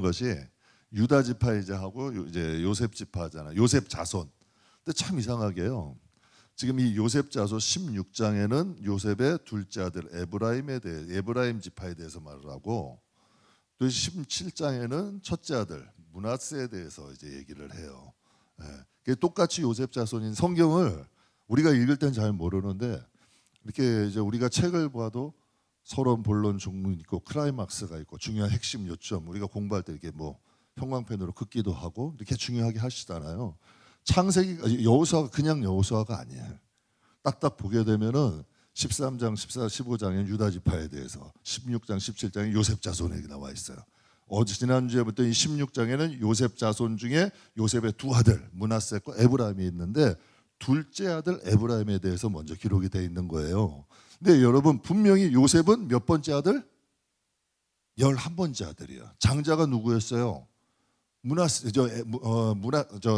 것이 유다 지파이자하고 이제 요셉 지파잖아. 요셉 자손. 근데 참 이상하게요. 지금 이 요셉 자손 16장에는 요셉의 둘째 아들 에브라임 지파에 대해서 말을 하고, 또 17장에는 첫째 아들 므낫세에 대해서 이제 얘기를 해요. 예. 똑같이 요셉 자손인 성경을 우리가 읽을 땐 잘 모르는데, 이렇게 이제 우리가 책을 봐도 서론, 본론, 종론 있고 클라이막스가 있고 중요한 핵심 요점, 우리가 공부할 때 이렇게 뭐 형광펜으로 긋기도 하고 이렇게 중요하게 하시잖아요. 창세기 여호수아가 그냥 여호수아가 아니에요. 딱딱 보게 되면은 13장, 14, 15장엔 유다 지파에 대해서, 16장, 17장에 요셉 자손에게 나와 있어요. 지난주에부터 이 16장에는 요셉 자손 중에 요셉의 두 아들 므낫세과 에브라임이 있는데, 둘째 아들 에브라임에 대해서 먼저 기록이 되어 있는 거예요. 근데 여러분, 분명히 요셉은 몇 번째 아들? 11번째 아들이야. 장자가 누구였어요?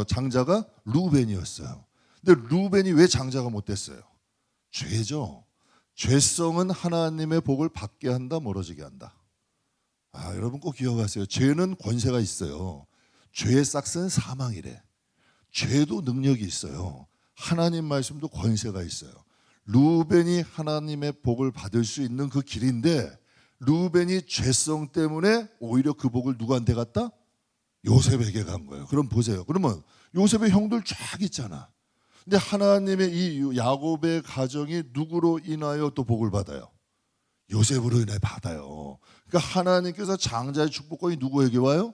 장자가 루벤이었어요. 근데 루벤이 왜 장자가 못 됐어요? 죄죠. 죄성은 하나님의 복을 받게 한다, 멀어지게 한다. 여러분 꼭 기억하세요. 죄는 권세가 있어요. 죄의 싹은 사망이래. 죄도 능력이 있어요. 하나님 말씀도 권세가 있어요. 루벤이 하나님의 복을 받을 수 있는 그 길인데, 루벤이 죄성 때문에 오히려 그 복을 누구한테 갔다? 요셉에게 간 거예요. 그럼 보세요. 그러면 요셉의 형들 쫙 있잖아. 근데 하나님의 이 야곱의 가정이 누구로 인하여 또 복을 받아요? 요셉으로 인해 받아요. 그러니까 하나님께서 장자의 축복권이 누구에게 와요?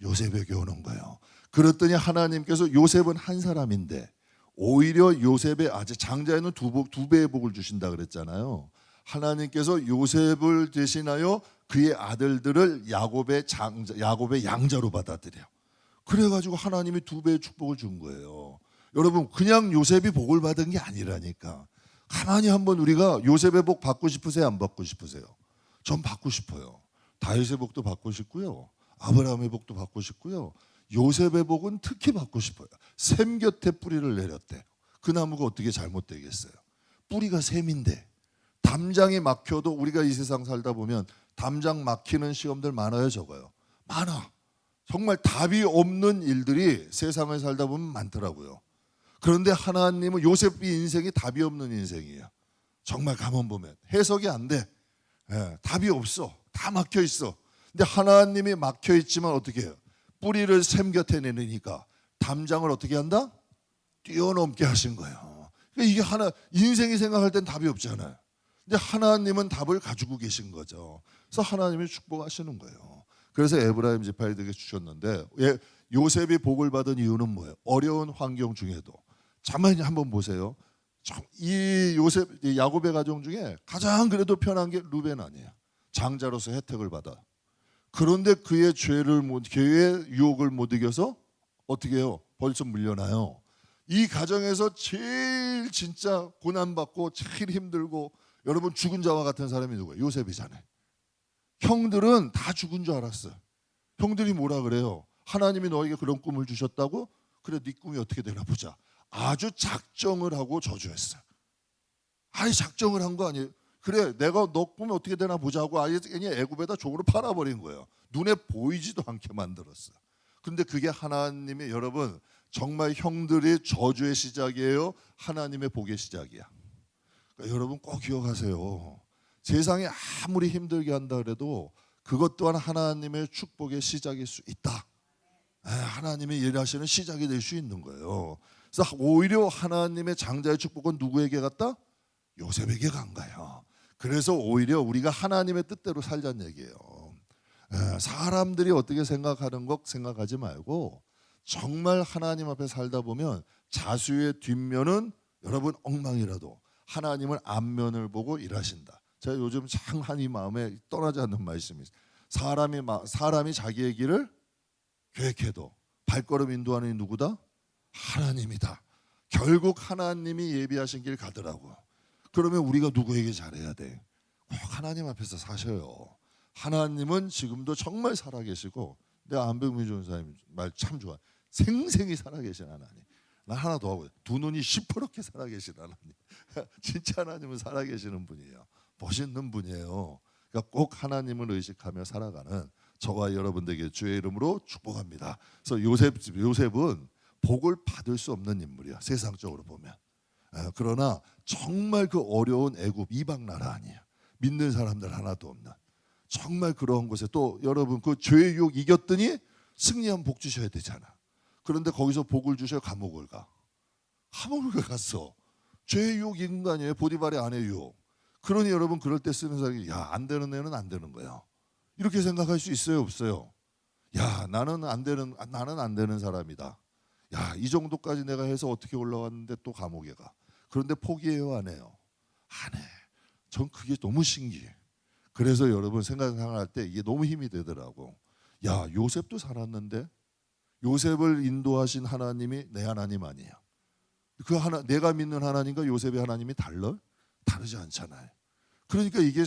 요셉에게 오는 거예요. 그랬더니 하나님께서 요셉은 한 사람인데 오히려 요셉의 아직 장자에는 두 배의 복을 주신다 그랬잖아요. 하나님께서 요셉을 대신하여 그의 아들들을 야곱의 양자로 받아들여. 그래가지고 하나님이 두 배의 축복을 준 거예요. 여러분, 그냥 요셉이 복을 받은 게 아니라니까. 가만히 한번 우리가 요셉의 복 받고 싶으세요? 안 받고 싶으세요? 전 받고 싶어요. 다윗의 복도 받고 싶고요. 아브라함의 복도 받고 싶고요. 요셉의 복은 특히 받고 싶어요. 샘 곁에 뿌리를 내렸대. 그 나무가 어떻게 잘못되겠어요? 뿌리가 샘인데 담장이 막혀도, 우리가 이 세상 살다 보면 담장 막히는 시험들 많아요, 적어요? 많아. 정말 답이 없는 일들이 세상을 살다 보면 많더라고요. 그런데 하나님은 요셉의 인생이 답이 없는 인생이에요. 정말 가만 보면 해석이 안 돼. 답이 없어. 다 막혀 있어. 근데 하나님이 막혀 있지만 어떻게 해요? 뿌리를 샘 곁에 내리니까 담장을 어떻게 한다? 뛰어넘게 하신 거예요. 그러니까 이게 인생이 생각할 땐 답이 없잖아요. 근데 하나님은 답을 가지고 계신 거죠. 그래서 하나님이 축복하시는 거예요. 그래서 에브라임 지파에게 주셨는데, 요셉이 복을 받은 이유는 뭐예요? 어려운 환경 중에도. 가만히 한번 보세요. 이 야곱의 가정 중에 가장 그래도 편한 게 루벤 아니에요. 장자로서 혜택을 받아. 그런데 그의 그의 유혹을 못 이겨서 어떻게 해요? 벌써 물려나요. 이 가정에서 제일 진짜 고난받고 제일 힘들고, 여러분, 죽은 자와 같은 사람이 누구예요? 요셉이잖아요. 형들은 다 죽은 줄 알았어요. 형들이 뭐라 그래요? 하나님이 너에게 그런 꿈을 주셨다고? 그래, 네 꿈이 어떻게 되나 보자. 아주 작정을 하고 저주했어요. 아니, 작정을 한 거 아니에요. 그래, 내가 너 꿈이 어떻게 되나 보자고 아예 애굽에다 종으로 팔아버린 거예요. 눈에 보이지도 않게 만들었어요. 근데 그게 하나님의, 여러분, 정말 형들이 저주의 시작이에요? 하나님의 복의 시작이야. 그러니까 여러분 꼭 기억하세요. 세상이 아무리 힘들게 한다 그래도 그것 또한 하나님의 축복의 시작일 수 있다. 하나님의 일하시는 시작이 될 수 있는 거예요. 그래서 오히려 하나님의 장자의 축복은 누구에게 갔다? 요셉에게 간 거예요. 그래서 오히려 우리가 하나님의 뜻대로 살자는 얘기예요. 사람들이 어떻게 생각하는 것 생각하지 말고, 정말 하나님 앞에 살다 보면 자수의 뒷면은 여러분 엉망이라도 하나님은 앞면을 보고 일하신다. 제가 요즘 참 이 마음에 떠나지 않는 말씀이 있어요. 사람이 자기의 길을 계획해도 발걸음 인도하는 누구다? 하나님이다. 결국 하나님이 예비하신 길 가더라고. 그러면 우리가 누구에게 잘해야 돼? 꼭 하나님 앞에서 사셔요. 하나님은 지금도 정말 살아계시고, 내가 안병민 전사님 말 참 좋아. 생생히 살아계신 하나님. 나 하나 더 하고, 두 눈이 시퍼렇게 살아계신 하나님. 진짜 하나님은 살아계시는 분이에요. 멋있는 분이에요. 그러니까 꼭 하나님을 의식하며 살아가는 저와 여러분들에게 주의 이름으로 축복합니다. 그래서 요셉은 복을 받을 수 없는 인물이야, 세상적으로 보면. 그러나 정말 그 어려운 애굽 이방 나라 아니에요. 믿는 사람들 하나도 없는 정말 그런 곳에, 또 여러분 그 죄의 유혹 이겼더니 승리한 복 주셔야 되잖아. 그런데 거기서 복을 주셔 감옥을 갔어. 죄의 유혹 이긴 거 아니에요. 보디발의 아내 유혹. 그러니 여러분 그럴 때 쓰는 사람이 야, 안 되는 애는 안 되는 거야. 이렇게 생각할 수 있어요, 없어요? 야, 나는 안 되는 사람이다. 야, 이 정도까지 내가 해서 어떻게 올라왔는데 또 감옥에 가. 그런데 포기해요, 안 해요? 안 해. 전 그게 너무 신기해. 그래서 여러분 생각할 때 이게 너무 힘이 되더라고. 야, 요셉도 살았는데 요셉을 인도하신 하나님이 내 하나님 아니에요. 내가 믿는 하나님과 요셉의 하나님이 다르지 않잖아요. 그러니까 이게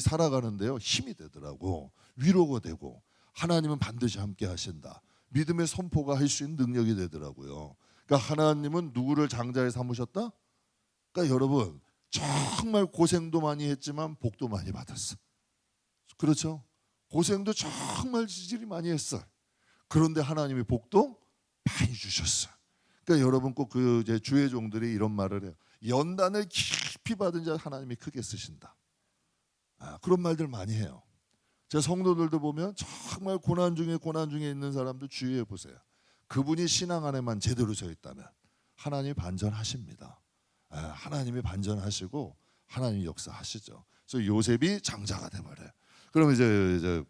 살아가는데요 힘이 되더라고. 위로가 되고 하나님은 반드시 함께 하신다. 믿음의 선포가 할 수 있는 능력이 되더라고요. 그러니까 하나님은 누구를 장자에 삼으셨다? 그러니까 여러분 정말 고생도 많이 했지만 복도 많이 받았어. 그렇죠? 고생도 정말 지질이 많이 했어. 그런데 하나님이 복도 많이 주셨어. 그러니까 여러분 꼭 그 주의 종들이 이런 말을 해요. 연단을 깊이 받은 자 하나님이 크게 쓰신다. 그런 말들 많이 해요. 제 성도들도 보면 정말 고난 중에 있는 사람들 주의해 보세요. 그분이 신앙 안에만 제대로 서 있다면 하나님이 반전하십니다. 하나님이 반전하시고 하나님이 역사하시죠. 그래서 요셉이 장자가 돼버려요. 그럼 이제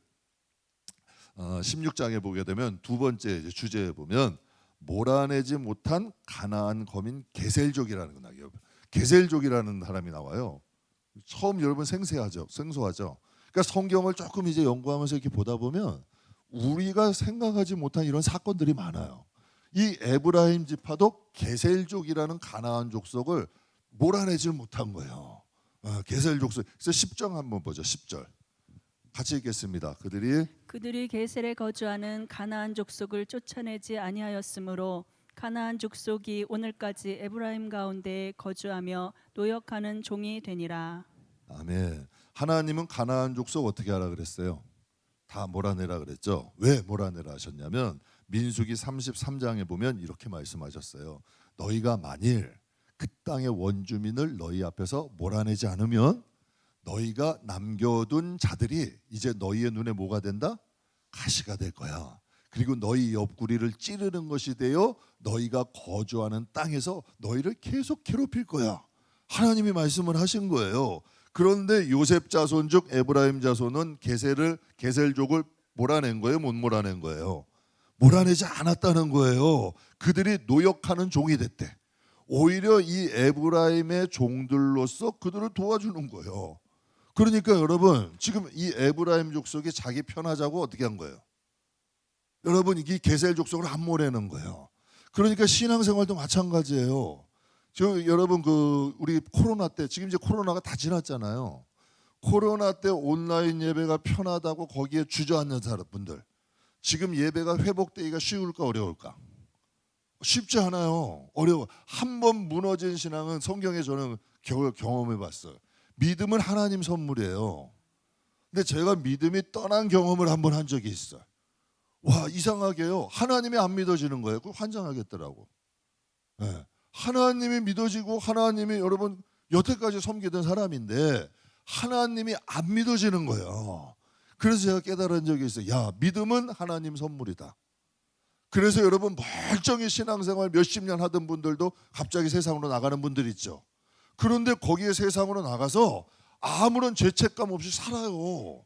16장에 보게 되면 두 번째 주제에 보면 몰아내지 못한 가나안 거민 게셀족이라는 거 나와요. 게셀족이라는 사람이 나와요. 처음 여러분 생소하죠. 그러니까 성경을 조금 이제 연구하면서 이렇게 보다 보면 우리가 생각하지 못한 이런 사건들이 많아요. 이 에브라임 지파도 게셀족이라는 가나안 족속을 몰아내지 못한 거예요. 게셀 족속. 그래서 10장 한번 보죠. 10절. 같이 읽겠습니다. 그들이 게셀에 거주하는 가나안 족속을 쫓아내지 아니하였으므로 가나안 족속이 오늘까지 에브라임 가운데 거주하며 노역하는 종이 되니라. 아멘. 하나님은 가나안 족속 어떻게 하라 그랬어요? 다 몰아내라 그랬죠. 왜 몰아내라 하셨냐면 민수기 33장에 보면 이렇게 말씀하셨어요. 너희가 만일 그 땅의 원주민을 너희 앞에서 몰아내지 않으면 너희가 남겨둔 자들이 이제 너희의 눈에 뭐가 된다? 가시가 될 거야. 그리고 너희 옆구리를 찌르는 것이 되어 너희가 거주하는 땅에서 너희를 계속 괴롭힐 거야. 하나님이 말씀을 하신 거예요. 그런데 요셉 자손 즉 에브라임 자손은 게셀족을 몰아낸 거예요? 못 몰아낸 거예요? 몰아내지 않았다는 거예요. 그들이 노역하는 종이 됐대. 오히려 이 에브라임의 종들로서 그들을 도와주는 거예요. 그러니까 여러분 지금 이 에브라임 족속이 자기 편하자고 어떻게 한 거예요? 여러분 이 게셀 족속을 안 몰아내는 거예요. 그러니까 신앙생활도 마찬가지예요. 여러분 우리 코로나 때 지금 이제 코로나가 다 지났잖아요. 코로나 때 온라인 예배가 편하다고 거기에 주저앉는 사람분들 지금 예배가 회복되기가 쉬울까 어려울까? 쉽지 않아요. 어려워. 한 번 무너진 신앙은 성경에 저는 경험해 봤어요. 믿음은 하나님 선물이에요. 근데 제가 믿음이 떠난 경험을 한 번 한 적이 있어요. 와, 이상하게요. 하나님이 안 믿어지는 거예요. 그 환장하겠더라고. 네. 하나님이 믿어지고 하나님이 여러분 여태까지 섬기던 사람인데 하나님이 안 믿어지는 거예요. 그래서 제가 깨달은 적이 있어요. 야, 믿음은 하나님 선물이다. 그래서 여러분 멀쩡히 신앙생활 몇십 년 하던 분들도 갑자기 세상으로 나가는 분들 있죠. 그런데 거기에 세상으로 나가서 아무런 죄책감 없이 살아요.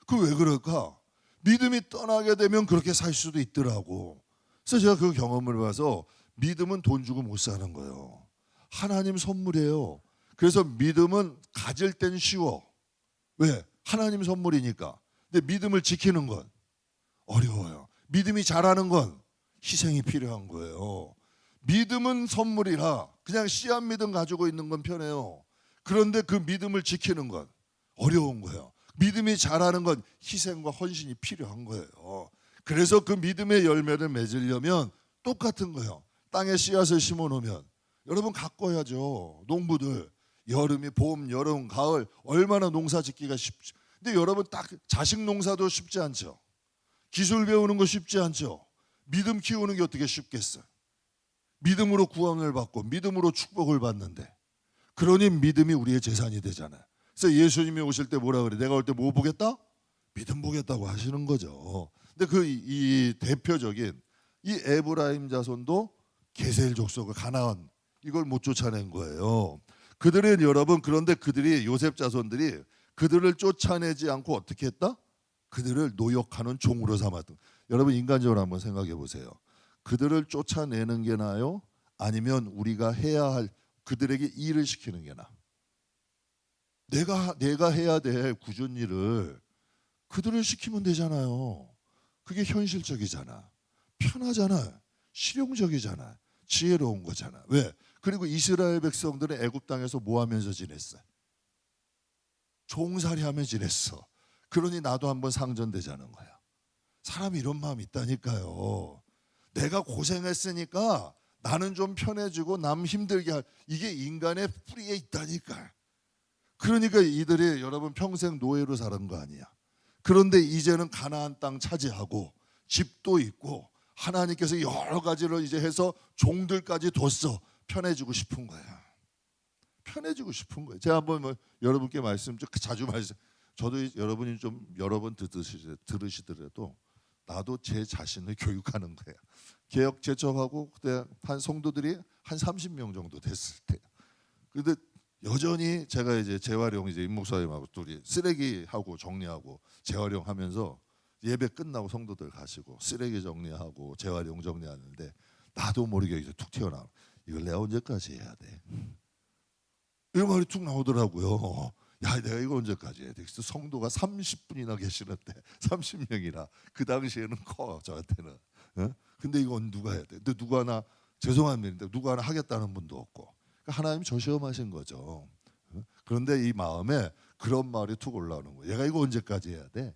그 왜 그럴까? 믿음이 떠나게 되면 그렇게 살 수도 있더라고. 그래서 제가 그 경험을 봐서 믿음은 돈 주고 못 사는 거예요. 하나님 선물이에요. 그래서 믿음은 가질 땐 쉬워. 왜? 하나님 선물이니까. 근데 믿음을 지키는 건 어려워요. 믿음이 자라는 건 희생이 필요한 거예요. 믿음은 선물이라 그냥 씨앗 믿음 가지고 있는 건 편해요. 그런데 그 믿음을 지키는 건 어려운 거예요. 믿음이 자라는 건 희생과 헌신이 필요한 거예요. 그래서 그 믿음의 열매를 맺으려면 똑같은 거예요. 땅에 씨앗을 심어놓으면 여러분 가꿔야죠. 농부들 여름이 봄, 여름, 가을 얼마나 농사 짓기가 쉽죠. 근데 여러분 딱 자식 농사도 쉽지 않죠. 기술 배우는 거 쉽지 않죠. 믿음 키우는 게 어떻게 쉽겠어요. 믿음으로 구원을 받고 믿음으로 축복을 받는데, 그러니 믿음이 우리의 재산이 되잖아요. 그래서 예수님이 오실 때 뭐라 그래? 내가 올 때 뭐 보겠다? 믿음 보겠다고 하시는 거죠. 근데 그 이 대표적인 이 에브라임 자손도 게셀 족속을 가나안 이걸 못 쫓아낸 거예요. 그들은 여러분, 그런데 그들이 요셉 자손들이 그들을 쫓아내지 않고 어떻게 했다? 그들을 노역하는 종으로 삼았던. 여러분 인간적으로 한번 생각해 보세요. 그들을 쫓아내는 게 나아요? 아니면 우리가 해야 할 그들에게 일을 시키는 게 나아? 내가 해야 될 굳은 일을 그들을 시키면 되잖아요. 그게 현실적이잖아. 편하잖아. 실용적이잖아. 지혜로운 거잖아. 왜? 그리고 이스라엘 백성들은 애굽 땅에서 뭐 하면서 지냈어요? 종살이하며 지냈어. 그러니 나도 한번 상전되자는 거야. 사람이 이런 마음이 있다니까요. 내가 고생했으니까 나는 좀 편해지고 남 힘들게 할, 이게 인간의 뿌리에 있다니까. 그러니까 이들이 여러분 평생 노예로 살은 거 아니야. 그런데 이제는 가나안 땅 차지하고 집도 있고 하나님께서 여러 가지를 이제 해서 종들까지 뒀어. 편해지고 싶은 거야. 편해지고 싶은 거예요. 제가 한번 뭐 여러분께 말씀 좀 자주 말씀. 저도 여러분이 좀 여러 번 들으시더라도 나도 제 자신을 교육하는 거예요. 개혁 제척하고 그때 한 성도들이 한 30명 정도 됐을 때. 근데 여전히 제가 이제 재활용 이제 임 목사님하고 둘이 쓰레기하고 정리하고 재활용하면서 예배 끝나고 성도들 가시고 쓰레기 정리하고 재활용 정리하는데 나도 모르게 이제 툭 튀어나와. 이걸 내가 언제까지 해야 돼? 이런 말이 툭 나오더라고요. 야, 내가 이거 언제까지 해야 돼? 그래서 성도가 30분이나 계시는데 30명이나 그 당시에는 커 저한테는. 어? 근데 이건 누가 해야 돼? 근데 누가 하나 죄송한 일인데 누가 하나 하겠다는 분도 없고. 그러니까 하나님 저 시험하신 거죠. 어? 그런데 이 마음에 그런 말이 툭 올라오는 거예요. 얘가 이거 언제까지 해야 돼?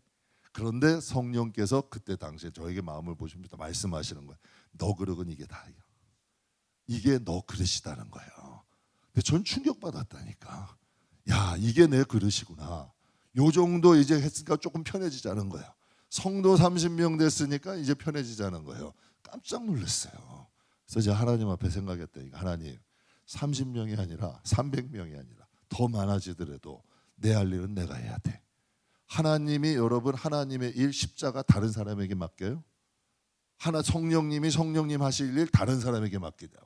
그런데 성령께서 그때 당시에 저에게 마음을 보시면서 말씀하시는 거예요. 너 그릇은 이게 다예요. 이게 너 그릇이다는 거예요. 근데 전 충격받았다니까. 야, 이게 내 그릇이구나. 요 정도 이제 했으니까 조금 편해지자는 거예요. 성도 30명 됐으니까 이제 편해지자는 거예요. 깜짝 놀랐어요. 그래서 제가 하나님 앞에 생각했다니까. 하나님, 30명이 아니라 300명이 아니라 더 많아지더라도 내 할 일은 내가 해야 돼. 하나님이 여러분 하나님의 일 십자가 다른 사람에게 맡겨요? 성령님이 성령님 하실 일 다른 사람에게 맡기고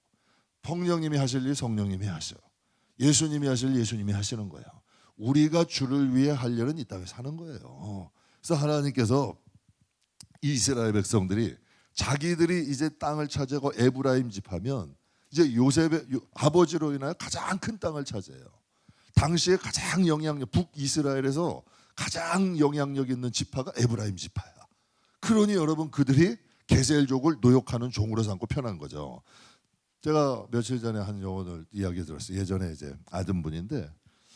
성령님이 하실 일 성령님이 하셔. 예수님이 하실 일 예수님이 하시는 거예요. 우리가 주를 위해 할 일은 이 땅에 사는 거예요. 그래서 하나님께서 이스라엘 백성들이 자기들이 이제 땅을 차지하고 에브라임 집하면 이제 요셉의 아버지로 인하여 가장 큰 땅을 차지해요. 당시에 가장 영향력 북이스라엘에서 가장 영향력 있는 지파가 에브라임 지파야. 그러니 여러분 그들이 게셀족을 노역하는 종으로 삼고 편한 거죠. 제가 며칠 전에 한 영혼을 이야기 들었어요. 예전에 이제 아는 분인데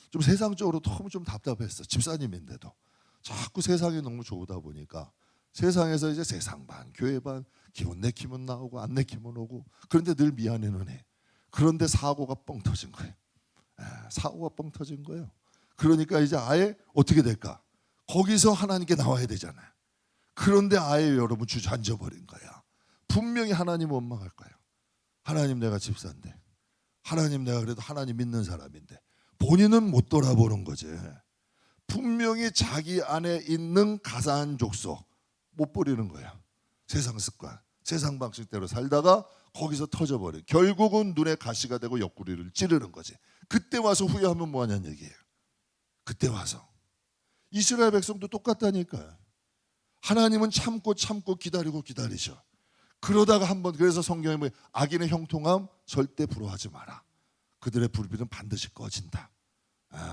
좀 세상적으로 너무 좀 답답했어. 집사님인데도 자꾸 세상이 너무 좋다 보니까 세상에서 이제 세상 반 교회 반 기분 내키면 나오고 안 내키면 오고 그런데 늘 미안해는 해. 그런데 사고가 뻥 터진 거예요. 사고가 뻥 터진 거예요. 그러니까 이제 아예 어떻게 될까? 거기서 하나님께 나와야 되잖아요. 그런데 아예 여러분 주저앉아 버린 거야. 분명히 하나님 원망할 거야. 하나님 내가 집사인데, 하나님 내가 그래도 하나님 믿는 사람인데 본인은 못 돌아보는 거지. 분명히 자기 안에 있는 가사한 족속 못 버리는 거야. 세상 습관, 세상 방식대로 살다가 거기서 터져버려. 결국은 눈에 가시가 되고 옆구리를 찌르는 거지. 그때 와서 후회하면 뭐하냐는 얘기예요. 그때 와서 이스라엘 백성도 똑같다니까요. 하나님은 참고 기다리셔. 그러다가 한번 그래서 성경에 뭐 악인의 형통함 절대 부러워하지 마라. 그들의 불빛은 반드시 꺼진다.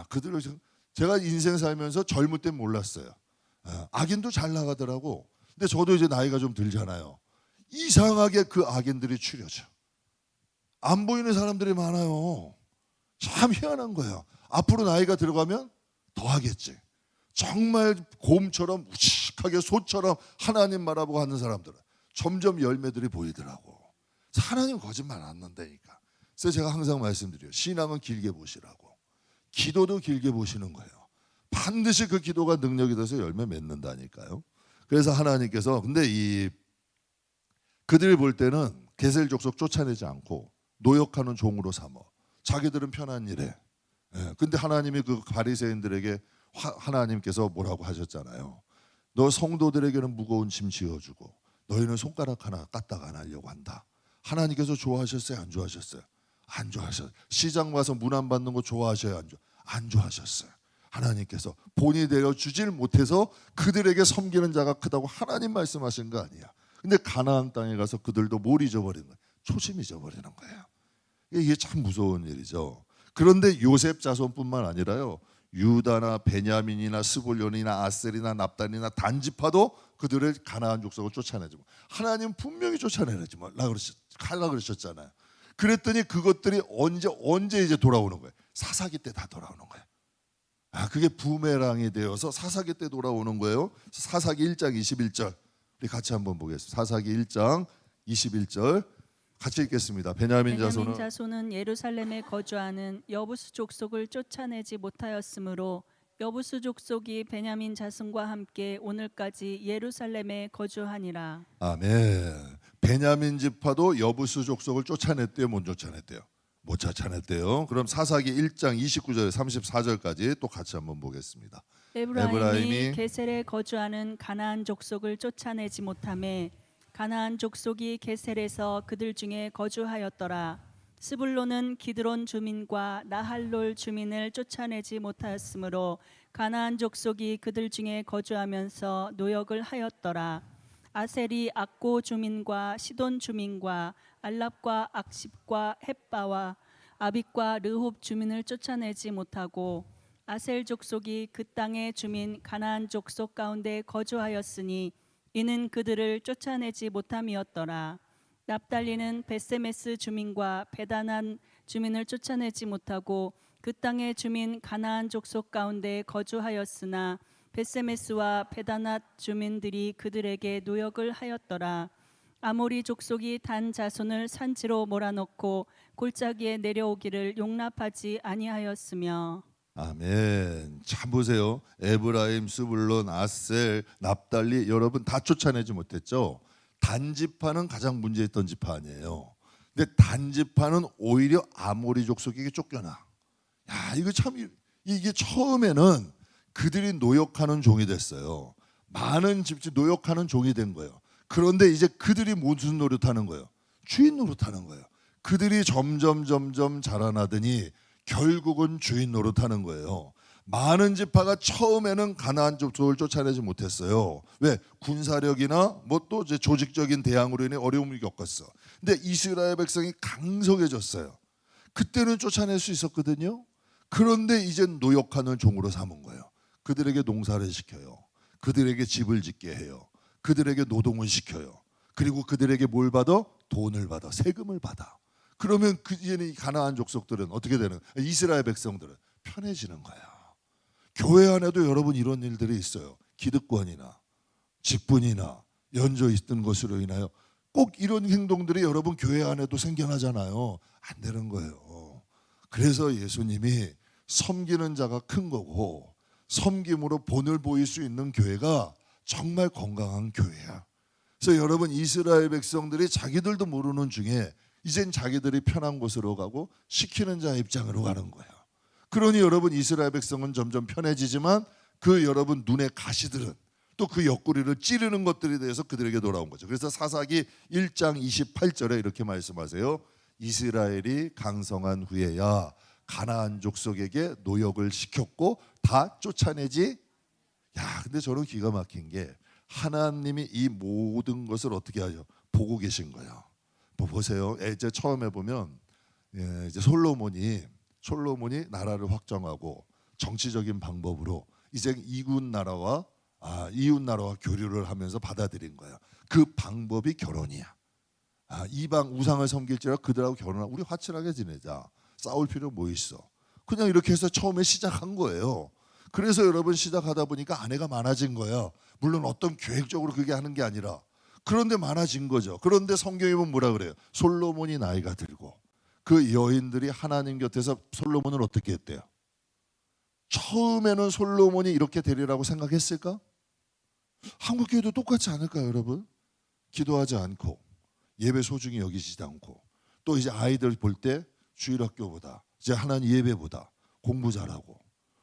그들을 제가 인생 살면서 젊을 땐 몰랐어요. 악인도 잘 나가더라고. 근데 저도 이제 나이가 좀 들잖아요. 이상하게 그 악인들이 추려져. 안 보이는 사람들이 많아요. 참 희한한 거예요. 앞으로 나이가 들어가면 더 하겠지. 정말 곰처럼 우직하게 소처럼 하나님 바라보고 하는 사람들은 점점 열매들이 보이더라고. 하나님 거짓말 안 한다니까. 그래서 제가 항상 말씀드려요. 신앙은 길게 보시라고. 기도도 길게 보시는 거예요. 반드시 그 기도가 능력이 돼서 열매 맺는다니까요. 그래서 하나님께서 근데 이 그들이 볼 때는 게셀 족속 쫓아내지 않고 노역하는 종으로 삼어. 자기들은 편한 일에. 예, 근데 하나님이 그 바리새인들에게 하나님께서 뭐라고 하셨잖아요. 너 성도들에게는 무거운 짐 지어주고 너희는 손가락 하나 까딱 안 하려고 한다. 하나님께서 좋아하셨어요? 안 좋아하셨어요? 안 좋아하셨어요. 시장 와서 문 안 받는 거 좋아하셔요? 안 좋아하셨어요. 하나님께서 본이 되어 주질 못해서 그들에게 섬기는 자가 크다고 하나님 말씀하신 거 아니야. 근데 가나안 땅에 가서 그들도 뭘 잊어버리는 거예요? 초심 잊어버리는 거예요. 이게 참 무서운 일이죠. 그런데 요셉 자손뿐만 아니라요, 유다나 베냐민이나 스불론이나 아셀이나 납단이나 단지파도 그들을 가나안 족속을 쫓아내지 마. 하나님 분명히 쫓아내지 말라 그러셨잖아요. 그랬더니 그것들이 언제 이제 돌아오는 거예요? 사사기 때 다 돌아오는 거예요. 그게 부메랑이 되어서 사사기 때 돌아오는 거예요. 사사기 1장 21절 우리 같이 한번 보겠습니다. 사사기 1장 21절 같이 읽겠습니다. 베냐민 자손은 예루살렘에 거주하는 여부수 족속을 쫓아내지 못하였으므로 여부수 족속이 베냐민 자손과 함께 오늘까지 예루살렘에 거주하니라. 아멘. 베냐민 지파도 여부수 족속을 쫓아냈대요? 못 쫓아냈대요? 못 쫓아냈대요. 그럼 사사기 1장 29절 34절까지 또 같이 한번 보겠습니다. 에브라임이 게셀에 거주하는 가나안 족속을 쫓아내지 못하매 가나안 족속이 게셀에서 그들 중에 거주하였더라. 스불론은 기드론 주민과 나할롤 주민을 쫓아내지 못하였으므로 가나안 족속이 그들 중에 거주하면서 노역을 하였더라. 아셀이 악고 주민과 시돈 주민과 알랍과 악십과 햇바와 아빅과 르홉 주민을 쫓아내지 못하고 아셀 족속이 그 땅의 주민 가나안 족속 가운데 거주하였으니 이는 그들을 쫓아내지 못함이었더라. 납달리는 베세메스 주민과 베다난 주민을 쫓아내지 못하고 그 땅의 주민 가나안 족속 가운데 거주하였으나 베세메스와 베다낫 주민들이 그들에게 노역을 하였더라. 아모리 족속이 단 자손을 산지로 몰아넣고 골짜기에 내려오기를 용납하지 아니하였으며. 아멘. 참 보세요. 에브라임, 스불론, 아셀, 납달리 여러분 다 쫓아내지 못했죠. 단지파는 가장 문제있던 지파 아니에요. 근데 단지파는 오히려 아모리 족속에게 쫓겨나. 이거 참 이게 처음에는 그들이 노역하는 종이 됐어요. 많은 집집 노역하는 종이 된 거예요. 그런데 이제 그들이 무슨 노릇하는 거예요? 주인 노릇하는 거예요. 그들이 점점 자라나더니 결국은 주인 노릇하는 거예요. 많은 지파가 처음에는 가나안 족속을 쫓아내지 못했어요. 왜? 군사력이나 뭐 또 조직적인 대항으로 인해 어려움을 겪었어. 근데 이스라엘 백성이 강성해졌어요. 그때는 쫓아낼 수 있었거든요. 그런데 이제 노역하는 종으로 삼은 거예요. 그들에게 농사를 시켜요. 그들에게 집을 짓게 해요. 그들에게 노동을 시켜요. 그리고 그들에게 뭘 받아? 돈을 받아. 세금을 받아. 그러면 이제는 가나안 족속들은 어떻게 되는? 이스라엘 백성들은 편해지는 거예요. 교회 안에도 여러분 이런 일들이 있어요. 기득권이나 직분이나 연조 있던 것으로 인하여 꼭 이런 행동들이 여러분 교회 안에도 생겨나잖아요. 안 되는 거예요. 그래서 예수님이 섬기는 자가 큰 거고 섬김으로 본을 보일 수 있는 교회가 정말 건강한 교회야. 그래서 여러분 이스라엘 백성들이 자기들도 모르는 중에 이젠 자기들이 편한 곳으로 가고 시키는 자 입장으로 가는 거예요. 그러니 여러분 이스라엘 백성은 점점 편해지지만 그 여러분 눈의 가시들은 또 그 옆구리를 찌르는 것들에 대해서 그들에게 돌아온 거죠. 그래서 사사기 1장 28절에 이렇게 말씀하세요. 이스라엘이 강성한 후에야 가나안 족속에게 노역을 시켰고 다 쫓아내지. 근데 저는 기가 막힌 게 하나님이 이 모든 것을 어떻게 하죠? 보고 계신 거예요. 보세요. 이제 처음에 보면 이제 솔로몬이 나라를 확정하고 정치적인 방법으로 이제 이웃 나라와 교류를 하면서 받아들인 거예요. 그 방법이 결혼이야. 이방 우상을 섬길지라 그들하고 결혼하고 우리 화친하게 지내자. 싸울 필요 뭐 있어? 그냥 이렇게 해서 처음에 시작한 거예요. 그래서 여러분 시작하다 보니까 아내가 많아진 거예요. 물론 어떤 계획적으로 그게 하는 게 아니라 그런데 많아진 거죠. 그런데 성경에 보면 뭐라 그래요? 솔로몬이 나이가 들고 그 여인들이 하나님 곁에서 솔로몬을 어떻게 했대요? 처음에는 솔로몬이 이렇게 되리라고 생각했을까? 한국 교회도 똑같지 않을까요, 여러분? 기도하지 않고 예배 소중히 여기지도 않고 또 이제 아이들 볼 때 주일학교보다 이제 하나님 예배보다 공부 잘하고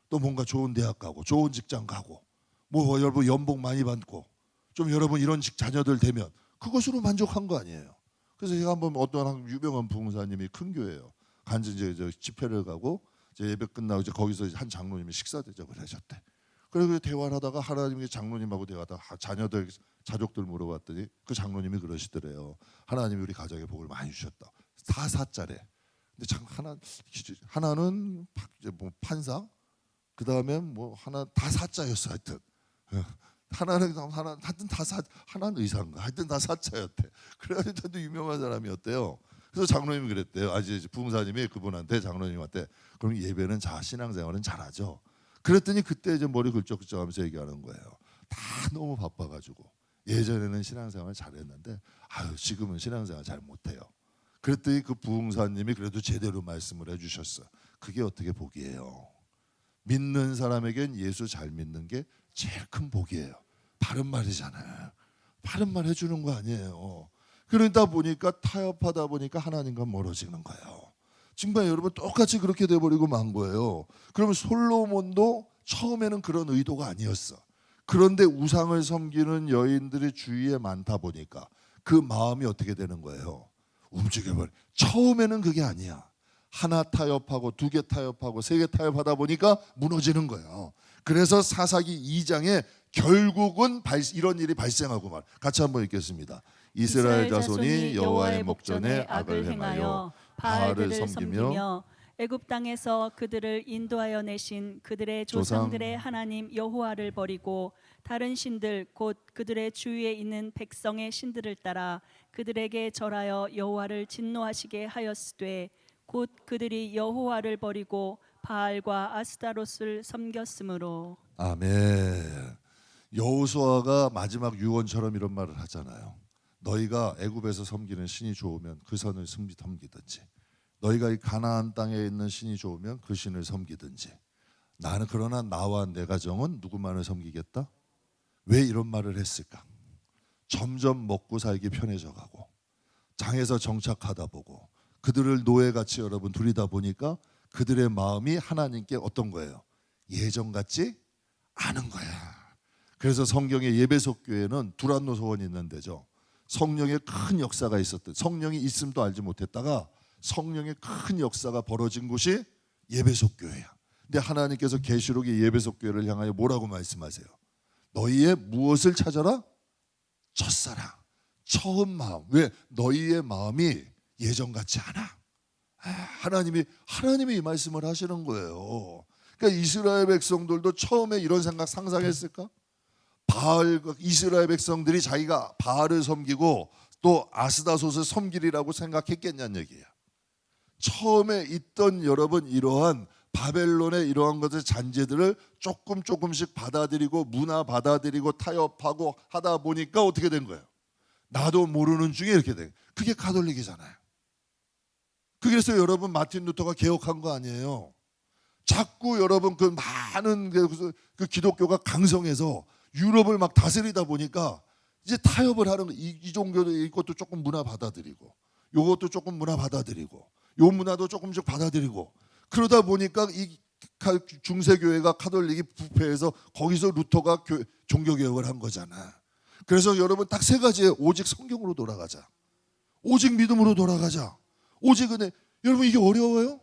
또 뭔가 좋은 대학 가고 좋은 직장 가고 뭐 여러분 연봉 많이 받고 좀 여러분 이런 자녀들 되면 그것으로 만족한 거 아니에요. 그래서 제가 한번 어떤 한 유명한 부흥사님이 큰 교회예요. 간지 이제 집회를 가고 이제 예배 끝나고 이제 거기서 한 장로님이 식사 대접을 하셨대. 그래서 대화를 하다가 하나님이 장로님하고 대화하다가 자녀들 자족들 물어봤더니 그 장로님이 그러시더래요. 하나님이 우리 가정에 복을 많이 주셨다. 사사자래. 근데 하나는 이제 뭐 판사, 그 다음에 뭐 하나 다 사자였어 하여튼. 하여튼 하나는 의사인가 하여튼 다 사자였대. 그래가지고 또 유명한 사람이었대요. 그래서 장로님이 그랬대요. 이제 부흥사님이 그분한테 장로님한테 그럼 예배는 신앙생활은 잘하죠. 그랬더니 그때 이제 머리 긁적긁적하면서 얘기하는 거예요. 다 너무 바빠가지고 예전에는 신앙생활 잘했는데 지금은 신앙생활 잘 못해요. 그랬더니 그 부흥사님이 그래도 제대로 말씀을 해주셨어. 그게 어떻게 복이에요? 믿는 사람에겐 예수 잘 믿는 게 제일 큰 복이에요. 바른 말이잖아요. 바른 말 해주는 거 아니에요. 그러다 보니까 타협하다 보니까 하나님과 멀어지는 거예요. 정말 여러분 똑같이 그렇게 돼버리고 만 거예요. 그러면 솔로몬도 처음에는 그런 의도가 아니었어. 그런데 우상을 섬기는 여인들이 주위에 많다 보니까 그 마음이 어떻게 되는 거예요? 움직여버려. 처음에는 그게 아니야. 하나 타협하고 두 개 타협하고 세 개 타협하다 보니까 무너지는 거예요. 그래서 사사기 2장에 결국은 이런 일이 발생하고 말. 같이 한번 읽겠습니다. 이스라엘 자손이 여호와의 목전에 악을 행하여 바알을 섬기며 애굽 땅에서 그들을 인도하여 내신 그들의 조상들의 하나님 여호와를 버리고 다른 신들 곧 그들의 주위에 있는 백성의 신들을 따라 그들에게 절하여 여호와를 진노하시게 하였으되 곧 그들이 여호와를 버리고 바알과 아스타롯을 섬겼으므로. 아멘. 여호수아가 마지막 유언처럼 이런 말을 하잖아요. 너희가 애굽에서 섬기는 신이 좋으면 그 선을 섬기든지 너희가 이 가나안 땅에 있는 신이 좋으면 그 신을 섬기든지 나는 그러나 나와 내 가정은 누구만을 섬기겠다? 왜 이런 말을 했을까? 점점 먹고 살기 편해져 가고 장에서 정착하다 보고 그들을 노예같이 여러분 두리다 보니까 그들의 마음이 하나님께 어떤 거예요? 예전 같지 않은 거야. 그래서 성경의 예배석 교회는 두란노 소원이 있는 데죠. 성령의 큰 역사가 있었던, 성령이 있음도 알지 못했다가 성령의 큰 역사가 벌어진 곳이 예배석 교회야. 근데 하나님께서 계시록의 예배석 교회를 향하여 뭐라고 말씀하세요? 너희의 무엇을 찾아라? 첫사랑, 처음 마음. 왜? 너희의 마음이 예전 같지 않아. 하나님이 이 말씀을 하시는 거예요. 그러니까 이스라엘 백성들도 처음에 이런 생각 상상했을까? 이스라엘 백성들이 자기가 바알을 섬기고 또 아스다솥을 섬기리라고 생각했겠냐는 얘기예요. 처음에 있던 여러분 이러한 바벨론의 이러한 것의 잔재들을 조금씩 받아들이고 문화 받아들이고 타협하고 하다 보니까 어떻게 된 거예요? 나도 모르는 중에 이렇게 된. 그게 가톨릭이잖아요. 그래서 여러분 마틴 루터가 개혁한 거 아니에요. 자꾸 여러분 그 많은 그 기독교가 강성해서 유럽을 막 다스리다 보니까 이제 타협을 하는 이 종교도 이것도 조금 문화 받아들이고 요것도 조금 문화 받아들이고 요 문화도 조금씩 받아들이고 그러다 보니까 이 중세교회가 카톨릭이 부패해서 거기서 루터가 종교개혁을 한 거잖아. 그래서 여러분 딱 세 가지예요. 오직 성경으로 돌아가자. 오직 믿음으로 돌아가자. 오직 은혜. 여러분 이게 어려워요?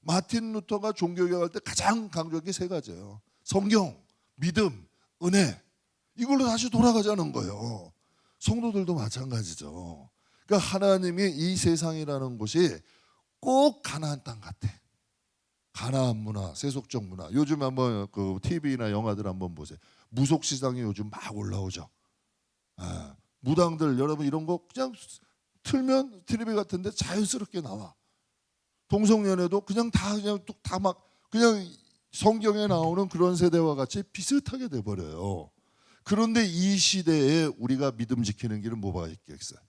마틴 루터가 종교개혁할 때 가장 강조한 게 세 가지예요. 성경, 믿음, 은혜. 이걸로 다시 돌아가자는 거예요. 성도들도 마찬가지죠. 그러니까 하나님이 이 세상이라는 곳이 꼭 가나안 땅 같아. 가나안 문화, 세속적 문화. 요즘 한번 그 TV나 영화들 한번 보세요. 무속 시장이 요즘 막 올라오죠. 무당들 여러분 이런 거 그냥 틀면 TV 같은데 자연스럽게 나와. 동성연애도 그냥 막 그냥 성경에 나오는 그런 세대와 같이 비슷하게 돼 버려요. 그런데 이 시대에 우리가 믿음 지키는 길은 뭐가 있겠어요?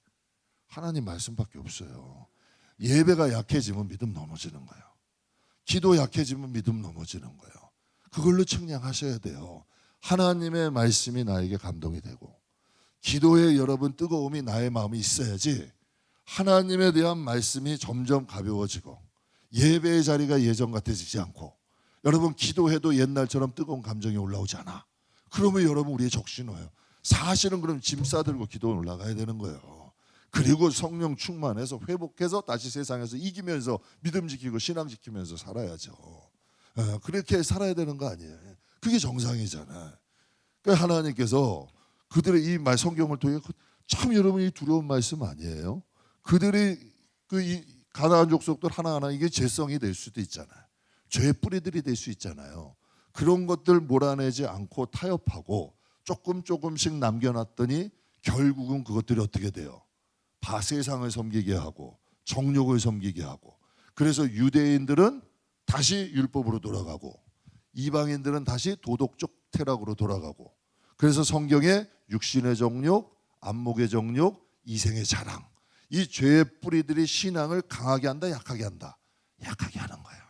하나님 말씀밖에 없어요. 예배가 약해지면 믿음 넘어지는 거예요. 기도 약해지면 믿음 넘어지는 거예요. 그걸로 측량하셔야 돼요. 하나님의 말씀이 나에게 감동이 되고 기도에 여러분 뜨거움이 나의 마음에 있어야지 하나님에 대한 말씀이 점점 가벼워지고 예배의 자리가 예전 같아지지 않고 여러분 기도해도 옛날처럼 뜨거운 감정이 올라오지 않아. 그러면 여러분 우리의 적신호예요. 사실은 그럼 짐 싸들고 기도에 올라가야 되는 거예요. 그리고 성령 충만해서 회복해서 다시 세상에서 이기면서 믿음 지키고 신앙 지키면서 살아야죠. 그렇게 살아야 되는 거 아니에요. 그게 정상이잖아요. 그러니까 하나님께서 그들의 이 말 성경을 통해 참 여러분이 두려운 말씀 아니에요. 그들이 이 가나안 족속들 하나하나 이게 죄성이 될 수도 있잖아요. 죄의 뿌리들이 될 수 있잖아요. 그런 것들 몰아내지 않고 타협하고 조금씩 남겨놨더니 결국은 그것들이 어떻게 돼요? 세상을 섬기게 하고 정욕을 섬기게 하고 그래서 유대인들은 다시 율법으로 돌아가고 이방인들은 다시 도덕적 태락으로 돌아가고 그래서 성경에 육신의 정욕, 안목의 정욕, 이생의 자랑 이 죄의 뿌리들이 신앙을 강하게 한다 약하게 한다? 약하게 하는 거예요.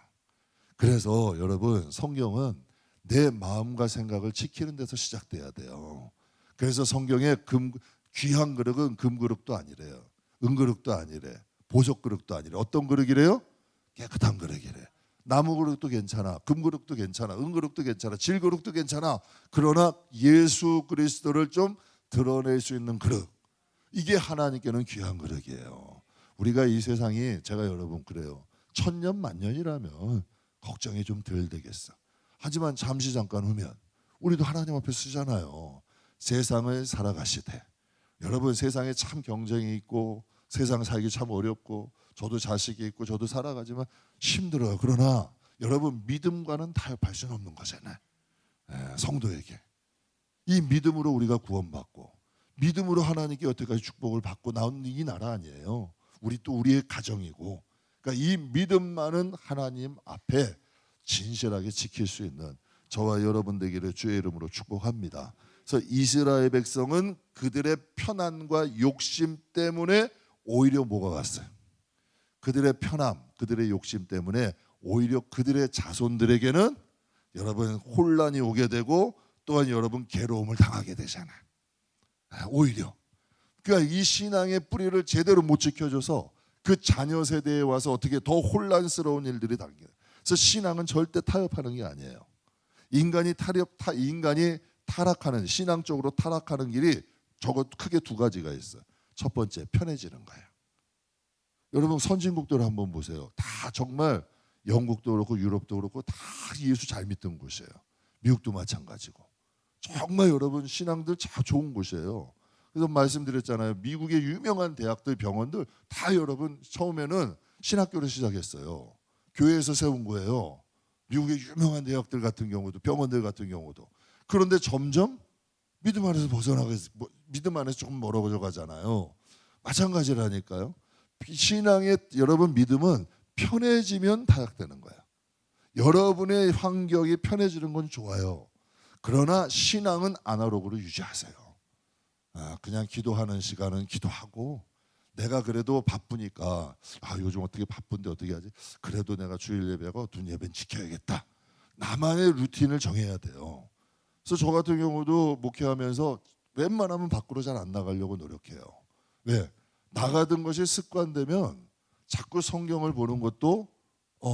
그래서 여러분 성경은 내 마음과 생각을 지키는 데서 시작돼야 돼요. 그래서 성경에 귀한 그릇은 금그릇도 아니래요. 은그릇도 아니래. 보석그릇도 아니래. 어떤 그릇이래요? 깨끗한 그릇이래. 나무 그릇도 괜찮아. 금그릇도 괜찮아. 은그릇도 괜찮아. 질그릇도 괜찮아. 그러나 예수 그리스도를 좀 드러낼 수 있는 그릇. 이게 하나님께는 귀한 그릇이에요. 우리가 이 세상이 제가 여러분 그래요. 천년 만년이라면 걱정이 좀 덜 되겠어. 하지만 잠시 잠깐 후면 우리도 하나님 앞에 쓰잖아요. 세상을 살아가시되 여러분 세상에 참 경쟁이 있고 세상 살기 참 어렵고 저도 자식이 있고 저도 살아가지만 힘들어요. 그러나 여러분 믿음과는 타협할 수는 없는 거잖아요. 성도에게 이 믿음으로 우리가 구원받고 믿음으로 하나님께 여태까지 축복을 받고 나온 이 나라 아니에요. 우리 또 우리의 가정이고 그러니까 이 믿음만은 하나님 앞에 진실하게 지킬 수 있는 저와 여러분 되기를 주의 이름으로 축복합니다. 그래서 이스라엘 백성은 그들의 편안과 욕심 때문에 오히려 뭐가 왔어요? 그들의 편함, 그들의 욕심 때문에 오히려 그들의 자손들에게는 여러분 혼란이 오게 되고 또한 여러분 괴로움을 당하게 되잖아요. 오히려 그러니까 이 신앙의 뿌리를 제대로 못 지켜줘서 그 자녀 세대에 와서 어떻게 더 혼란스러운 일들이 당겨요. 그래서 신앙은 절대 타협하는 게 아니에요. 인간이 타락하는 신앙적으로 타락하는 길이 저거 크게 두 가지가 있어요. 첫 번째 편해지는 거예요. 여러분 선진국들 한번 보세요. 다 정말 영국도 그렇고 유럽도 그렇고 다 예수 잘 믿던 곳이에요. 미국도 마찬가지고 정말 여러분 신앙들 참 좋은 곳이에요. 그래서 말씀드렸잖아요. 미국의 유명한 대학들 병원들 다 여러분 처음에는 신학교를 시작했어요. 교회에서 세운 거예요. 미국의 유명한 대학들 같은 경우도 병원들 같은 경우도 그런데 점점 믿음 안에서 벗어나게 믿음 안에서 조금 멀어져 가잖아요. 마찬가지라니까요. 신앙의 여러분 믿음은 편해지면 타락되는 거예요. 여러분의 환경이 편해지는 건 좋아요. 그러나 신앙은 아날로그로 유지하세요. 그냥 기도하는 시간은 기도하고 내가 그래도 바쁘니까 요즘 어떻게 바쁜데 어떻게 하지? 그래도 내가 주일 예배가 어떤 예배는 지켜야겠다. 나만의 루틴을 정해야 돼요. 그래서 저 같은 경우도 목회하면서 웬만하면 밖으로 잘 안 나가려고 노력해요. 왜? 나가던 것이 습관되면 자꾸 성경을 보는 것도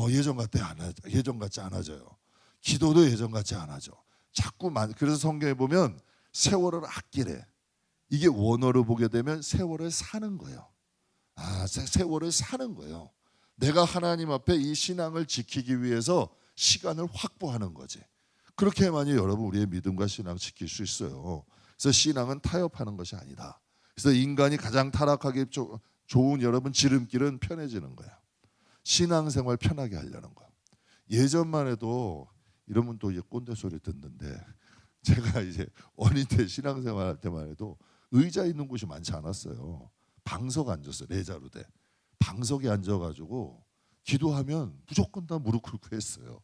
예전 같지 않아져요. 기도도 예전 같지 않아져. 그래서 성경에 보면 세월을 아끼래. 이게 원어로 보게 되면 세월을 사는 거예요. 세월을 사는 거예요. 내가 하나님 앞에 이 신앙을 지키기 위해서 시간을 확보하는 거지. 그렇게만이 여러분 우리의 믿음과 신앙을 지킬 수 있어요. 그래서 신앙은 타협하는 것이 아니다. 그래서 인간이 가장 타락하기 좋은 여러분 지름길은 편해지는 거예요. 신앙생활 편하게 하려는 거예요. 예전만 해도 이러면 또 이제 꼰대 소리 듣는데 제가 이제 어릴 때 신앙생활 할 때만 해도 의자 있는 곳이 많지 않았어요. 방석 앉았어요. 레자로 돼. 방석에 앉아가지고 기도하면 무조건 다 무릎 꿇고 했어요.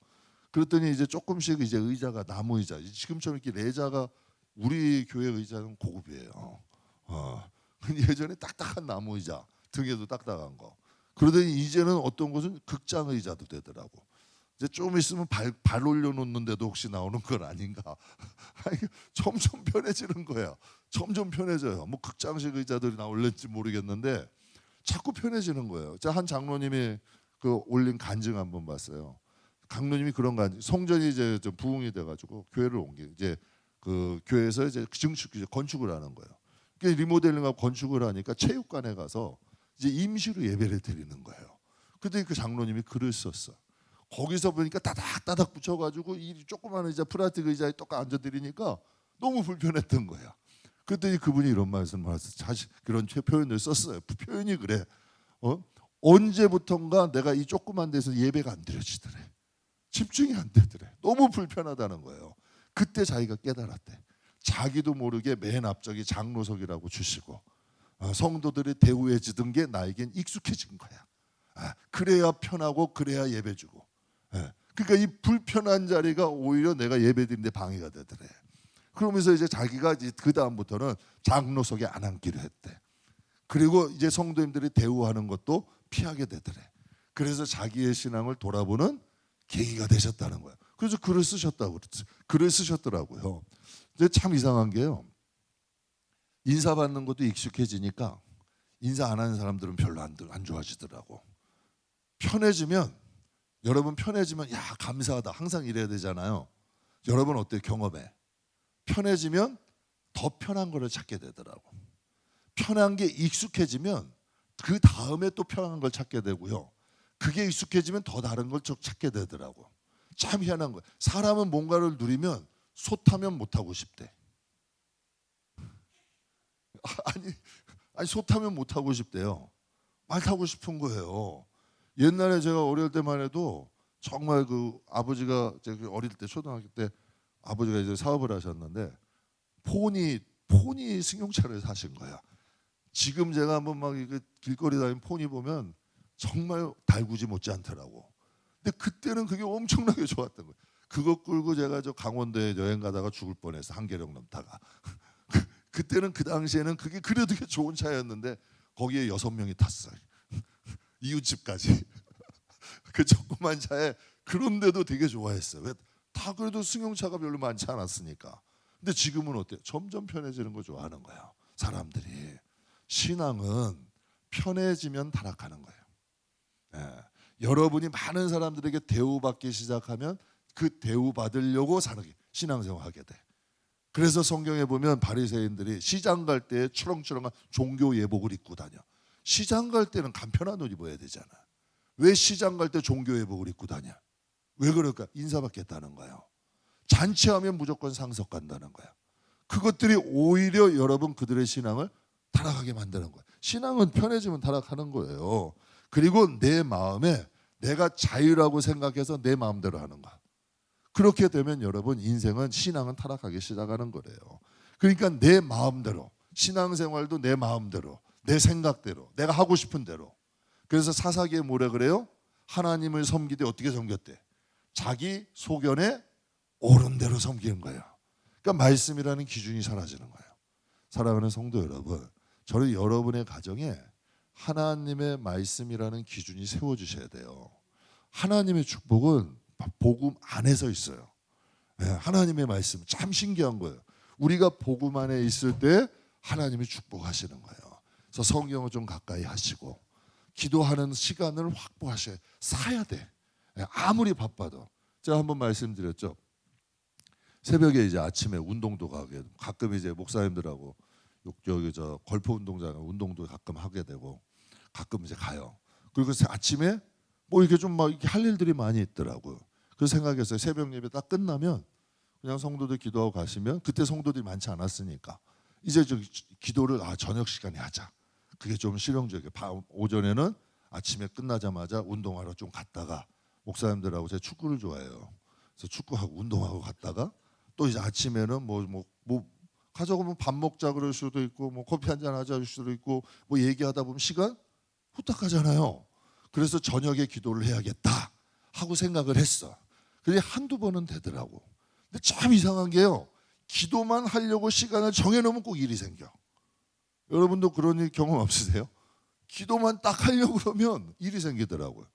그랬더니 이제 조금씩 이제 의자가 나무 의자, 지금처럼 이렇게 레자가 우리 교회 의자는 고급이에요. 예전에 딱딱한 나무 의자, 등에도 딱딱한 거. 그러더니 이제는 어떤 곳은 극장 의자도 되더라고. 이제 좀 있으면 발 올려놓는데도 혹시 나오는 건 아닌가. 아니, 점점 편해지는 거야. 점점 편해져요. 뭐 극장식 의자들이 나올는지 모르겠는데 자꾸 편해지는 거예요. 제가 한 장로님이 그 올린 간증 한번 봤어요. 강로님이 그런 간증, 성전이 이제 좀 부흥이 돼가지고 교회를 이제 그 교회에서 이제 이제 건축을 하는 거예요. 리모델링하고 건축을 하니까 체육관에 가서 이제 임시로 예배를 드리는 거예요. 그때 그 장로님이 글을 썼어. 거기서 보니까 따닥따닥 붙여가지고 이 조그마한 의자 플라스틱 의자에 똑같이 앉아드리니까 너무 불편했던 거야. 그랬더니 그분이 이런 말씀을 하셨어요. 사실 그런 표현을 썼어요. 표현이 그래. 언제부턴가 내가 이 조그만 데서 예배가 안 드려지더래. 집중이 안 되더래. 너무 불편하다는 거예요. 그때 자기가 깨달았대. 자기도 모르게 맨 앞쪽이 장로석이라고 주시고 성도들이 대우해지던 게 나에겐 익숙해진 거야. 그래야 편하고 그래야 예배주고. 그러니까 이 불편한 자리가 오히려 내가 예배드리는데 방해가 되더래. 그러면서 이제 자기가 이제 그 다음부터는 장로석에 안 앉기로 했대. 그리고 이제 성도님들이 대우하는 것도 피하게 되더래. 그래서 자기의 신앙을 돌아보는 계기가 되셨다는 거예요. 그래서 글을 쓰셨다고 그랬어요. 글을 쓰셨더라고요. 근데 참 이상한 게요. 인사 받는 것도 익숙해지니까 인사 안 하는 사람들은 별로 안 좋아지더라고. 편해지면 여러분 편해지면 야 감사하다 항상 이래야 되잖아요. 여러분 어때요? 경험해. 편해지면 더 편한 거를 찾게 되더라고. 편한 게 익숙해지면 그 다음에 또 편한 걸 찾게 되고요. 그게 익숙해지면 더 다른 걸 찾게 되더라고. 참 희한한 거예요. 사람은 뭔가를 누리면 솥하면 못하고 싶대. 아니 솥하면 못하고 싶대요. 말 타고 싶은 거예요. 옛날에 제가 어릴 때만 해도 정말 그 아버지가 제가 어릴 때 초등학교 때 아버지가 이제 사업을 하셨는데 포니 승용차를 사신 거야. 지금 제가 한번 막 길거리 다니면 포니 보면 정말 달구지 못지않더라고. 근데 그때는 그게 엄청나게 좋았던 거예요. 그거 끌고 제가 저 강원도에 여행 가다가 죽을 뻔했어. 한계령 넘다가. 그때는 그 당시에는 그게 그래도 되게 좋은 차였는데 거기에 6명이 탔어요. 이웃집까지. 그 조그만 차에 그런데도 되게 좋아했어요. 왜? 다 그래도 승용차가 별로 많지 않았으니까. 근데 지금은 어때요? 점점 편해지는 거 좋아하는 거예요. 사람들이. 신앙은 편해지면 타락하는 거예요. 여러분이 많은 사람들에게 대우받기 시작하면 그 대우받으려고 신앙생활하게 돼. 그래서 성경에 보면 바리새인들이 시장 갈 때 추렁추렁한 종교 예복을 입고 다녀. 시장 갈 때는 간편한 옷 입어야 되잖아. 왜 시장 갈 때 종교 예복을 입고 다녀? 왜 그럴까? 인사받겠다는 거예요. 잔치하면 무조건 상석 간다는 거야. 그것들이 오히려 여러분 그들의 신앙을 타락하게 만드는 거예요. 신앙은 편해지면 타락하는 거예요. 그리고 내 마음에 내가 자유라고 생각해서 내 마음대로 하는 거야. 그렇게 되면 여러분 인생은 신앙은 타락하기 시작하는 거래요. 그러니까 내 마음대로 신앙생활도 내 마음대로 내 생각대로 내가 하고 싶은 대로. 그래서 사사기에 뭐라 그래요? 하나님을 섬기되 어떻게 섬겼대? 자기 소견에 옳은 대로 섬기는 거예요. 그러니까 말씀이라는 기준이 사라지는 거예요. 사랑하는 성도 여러분, 저는 여러분의 가정에 하나님의 말씀이라는 기준이 세워주셔야 돼요. 하나님의 축복은 복음 안에서 있어요. 하나님의 말씀 참 신기한 거예요. 우리가 복음 안에 있을 때 하나님이 축복하시는 거예요. 그래서 성경을 좀 가까이 하시고 기도하는 시간을 확보하셔야 사야 돼. 아무리 바빠도. 제가 한번 말씀드렸죠. 새벽에 이제 아침에 운동도 가끔 이제 목사님들하고 여기 저 골프 운동장 운동도 가끔 하게 되고 가끔 이제 가요. 그리고 아침에 뭐 이렇게 좀 막 이렇게 할 일들이 많이 있더라고요. 그래서 생각했어요. 새벽 예배 딱 끝나면 그냥 성도들 기도하고 가시면 그때 성도들이 많지 않았으니까 이제 저 기도를 저녁 시간에 하자. 그게 좀 실용적이에요. 오전에는 아침에 끝나자마자 운동하러 좀 갔다가 목사님들하고 제가 축구를 좋아해요. 그래서 축구하고 운동하고 갔다가 또 이제 아침에는 뭐 가져오면 밥 먹자 그럴 수도 있고 뭐 커피 한잔 하자 그럴 수도 있고 뭐 얘기하다 보면 시간 후딱 가잖아요. 그래서 저녁에 기도를 해야겠다 하고 생각을 했어. 그게 한두 번은 되더라고. 근데 참 이상한 게요. 기도만 하려고 시간을 정해놓으면 꼭 일이 생겨. 여러분도 그런 일 경험 없으세요? 기도만 딱 하려고 그러면 일이 생기더라고요.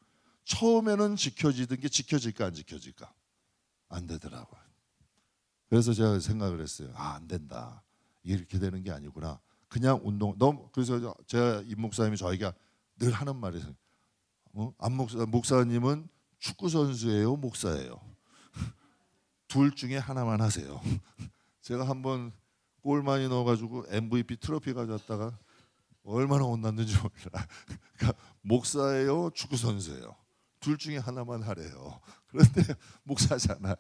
처음에는 지켜지던 게 지켜질까 안 지켜질까? 안 되더라고요. 그래서 제가 생각을 했어요. 안 된다. 이렇게 되는 게 아니구나. 그냥 운동. 너무 그래서 제가 임 목사님이 저희가 늘 하는 말이 안 목사님은 축구 선수예요, 목사예요. 둘 중에 하나만 하세요. 제가 한번 골 많이 넣어가지고 MVP 트로피 가져왔다가 얼마나 혼났는지 몰라. 그러니까 목사예요, 축구 선수예요. 둘 중에 하나만 하래요. 그런데 목사잖아.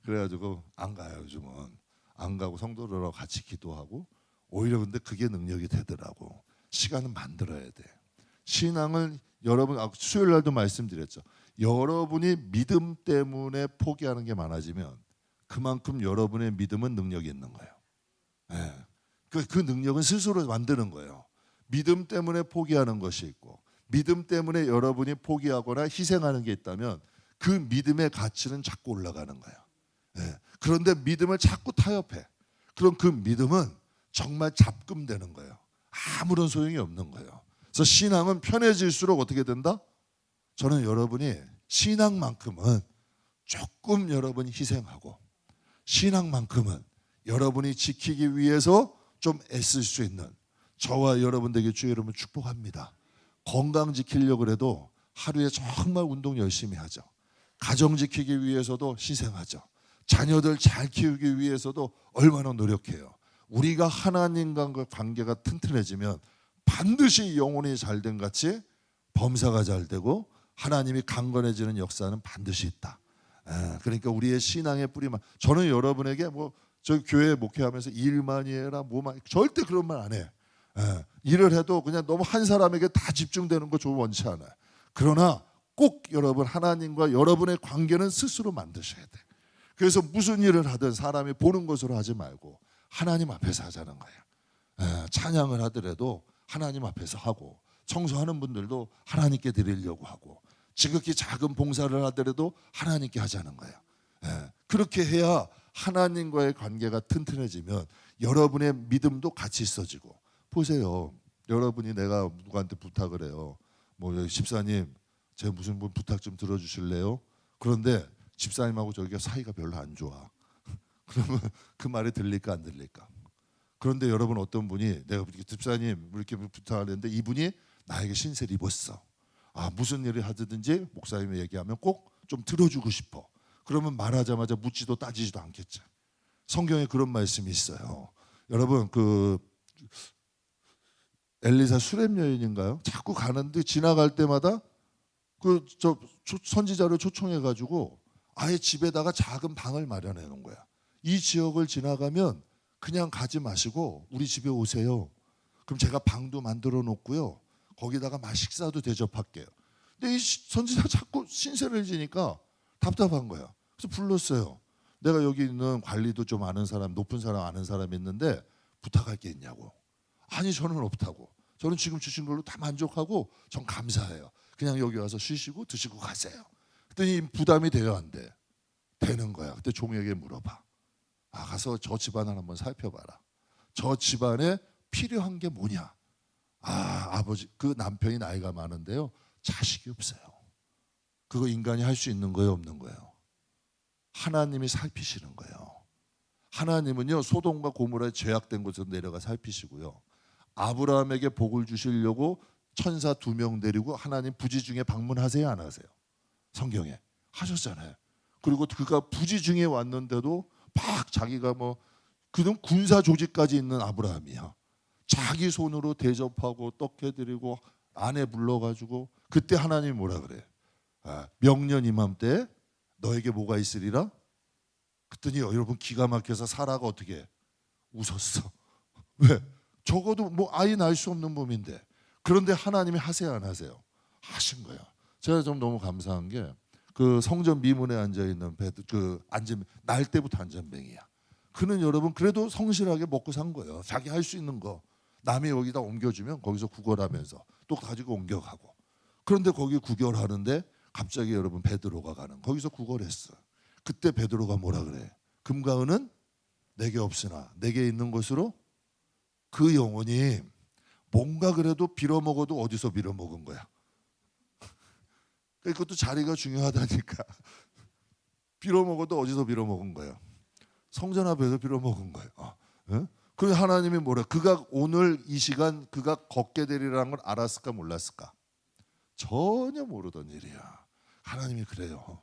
그래가지고 안 가요. 요즘은 안 가고 성도들하고 같이 기도하고 오히려 근데 그게 능력이 되더라고. 시간을 만들어야 돼. 신앙을 여러분 수요일 날도 말씀드렸죠. 여러분이 믿음 때문에 포기하는 게 많아지면 그만큼 여러분의 믿음은 능력이 있는 거예요. 예. 그 능력은 스스로 만드는 거예요. 믿음 때문에 포기하는 것이 있고 믿음 때문에 여러분이 포기하거나 희생하는 게 있다면 그 믿음의 가치는 자꾸 올라가는 거예요. 예. 그런데 믿음을 자꾸 타협해. 그럼 그 믿음은 정말 잡금되는 거예요. 아무런 소용이 없는 거예요. 그래서 신앙은 편해질수록 어떻게 된다? 저는 여러분이 신앙만큼은 조금 여러분이 희생하고 신앙만큼은 여러분이 지키기 위해서 좀 애쓸 수 있는 저와 여러분 되게 주의 여러분 축복합니다. 건강 지키려고 해도 하루에 정말 운동 열심히 하죠. 가정 지키기 위해서도 희생하죠. 자녀들 잘 키우기 위해서도 얼마나 노력해요. 우리가 하나님과의 관계가 튼튼해지면 반드시 영혼이 잘된 같이 범사가 잘 되고 하나님이 강건해지는 역사는 반드시 있다. 그러니까 우리의 신앙의 뿌리만 저는 여러분에게 저 교회 목회하면서 일만 해라 뭐만 절대 그런 말 안 해. 일을 해도 그냥 너무 한 사람에게 다 집중되는 거 좋은 원치 않아요. 그러나 꼭 여러분 하나님과 여러분의 관계는 스스로 만드셔야 돼. 그래서 무슨 일을 하든 사람이 보는 것으로 하지 말고 하나님 앞에서 하자는 거예요. 찬양을 하더라도 하나님 앞에서 하고 청소하는 분들도 하나님께 드리려고 하고 지극히 작은 봉사를 하더라도 하나님께 하자는 거예요. 그렇게 해야 하나님과의 관계가 튼튼해지면 여러분의 믿음도 같이 있어지고 보세요. 여러분이 내가 누구한테 부탁을 해요. 집사님 제 무슨 분 부탁 좀 들어주실래요? 그런데 집사님하고 저기가 사이가 별로 안 좋아. 그러면 그 말이 들릴까 안 들릴까? 그런데 여러분 어떤 분이 내가 집사님 이렇게 부탁하는데 이분이 나에게 신세를 입었어. 무슨 일을 하든지 목사님이 얘기하면 꼭 좀 들어주고 싶어. 그러면 말하자마자 묻지도 따지지도 않겠죠. 성경에 그런 말씀이 있어요. 여러분 엘리사 수렙 여인인가요? 자꾸 가는데 지나갈 때마다 선지자를 초청해 가지고 아예 집에다가 작은 방을 마련해 놓은 거야. 이 지역을 지나가면 그냥 가지 마시고 우리 집에 오세요. 그럼 제가 방도 만들어 놓고요. 거기다가 식사도 대접할게요. 근데 이 선지자 자꾸 신세를 지니까 답답한 거야. 그래서 불렀어요. 내가 여기 있는 관리도 좀 아는 사람, 높은 사람 아는 사람이 있는데 부탁할 게 있냐고. 아니 저는 없다고. 저는 지금 주신 걸로 다 만족하고 전 감사해요. 그냥 여기 와서 쉬시고 드시고 가세요. 그랬더니 부담이 돼요 안 돼? 되는 거야. 그때 종에게 물어봐. 가서 저 집안을 한번 살펴봐라. 저 집안에 필요한 게 뭐냐? 아버지 그 남편이 나이가 많은데요. 자식이 없어요. 그거 인간이 할 수 있는 거예요, 없는 거예요? 하나님이 살피시는 거예요. 하나님은요 소돔과 고모라에 죄악된 곳에서 내려가 살피시고요. 아브라함에게 복을 주시려고 천사 2명 데리고 하나님 부지 중에 방문하세요, 안 하세요? 성경에 하셨잖아요. 그리고 그가 부지 중에 왔는데도 막 자기가 그는 군사 조직까지 있는 아브라함이야. 자기 손으로 대접하고 떡 해드리고 아내 불러가지고 그때 하나님이 뭐라 그래? 명년 이맘때 너에게 뭐가 있으리라? 그랬더니 여러분 기가 막혀서 사라가 어떻게 해? 웃었어. 왜? 적어도 아이 낳을 수 없는 몸인데 그런데 하나님이 하세요 안 하세요? 하신 거야. 제가 좀 너무 감사한 게 그 성전 미문에 앉아 있는 날 때부터 안전뱅이야. 그는 여러분 그래도 성실하게 먹고 산 거예요. 자기 할 수 있는 거 남이 여기다 옮겨주면 거기서 구걸하면서 또 가지고 옮겨가고. 그런데 거기 구걸하는데 갑자기 여러분 베드로가 가는 거기서 구걸했어. 그때 베드로가 뭐라 그래? 금과 은은 내게 없으나 내게 있는 것으로 그 영혼이 뭔가 그래도 빌어먹어도 어디서 빌어먹은 거야? 그것도 자리가 중요하다니까. 빌어먹어도 어디서 빌어먹은 거예요? 성전 앞에서 빌어먹은 거예요. 예? 그래서 하나님이 뭐래? 그가 오늘 이 시간 그가 걷게 되리라는 걸 알았을까 몰랐을까? 전혀 모르던 일이야. 하나님이 그래요.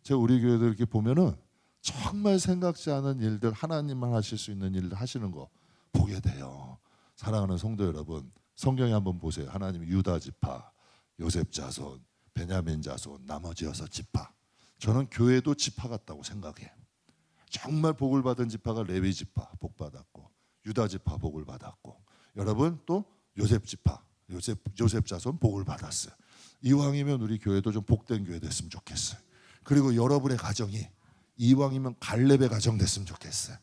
제가 우리 교회들 이렇게 보면은 정말 생각지 않은 일들, 하나님만 하실 수 있는 일들 하시는 거 보게 돼요. 사랑하는 성도 여러분, 성경에 한번 보세요. 하나님이 유다 지파, 요셉 자손, 베냐민 자손, 나머지 6지파. 저는 교회도 지파 같다고 생각해. 정말 복을 받은 지파가 레위 지파 복 받았고, 유다 지파 복을 받았고, 여러분 또 요셉 지파, 요셉 자손 복을 받았어요. 이왕이면 우리 교회도 좀 복된 교회 됐으면 좋겠어요. 그리고 여러분의 가정이 이왕이면 갈렙의 가정 됐으면 좋겠어요.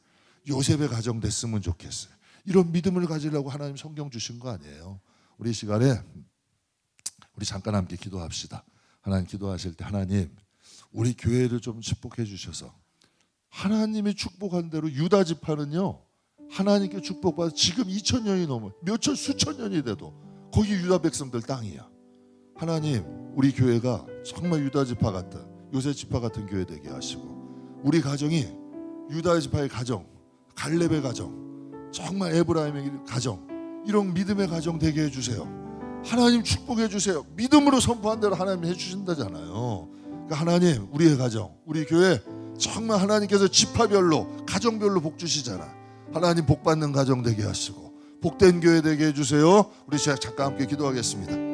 요셉의 가정 됐으면 좋겠어요. 이런 믿음을 가지려고 하나님 성경 주신 거 아니에요. 우리 시간에 우리 잠깐 함께 기도합시다. 하나님 기도하실 때 하나님 우리 교회를 좀 축복해 주셔서 하나님이 축복한 대로 유다 지파는요 하나님께 축복받아 지금 2000년이 넘어 몇천 수천 년이 돼도 거기 유다 백성들 땅이야. 하나님 우리 교회가 정말 유다 지파 같은 요셉 지파 같은 교회 되게 하시고 우리 가정이 유다 지파의 가정, 갈렙의 가정, 정말 에브라임의 가정, 이런 믿음의 가정 되게 해주세요. 하나님 축복해 주세요. 믿음으로 선포한 대로 하나님 해주신다잖아요. 그러니까 하나님 우리의 가정, 우리 교회 정말 하나님께서 지파별로 가정별로 복 주시잖아. 하나님 복 받는 가정 되게 하시고 복된 교회 되게 해주세요. 우리 잠깐 함께 기도하겠습니다.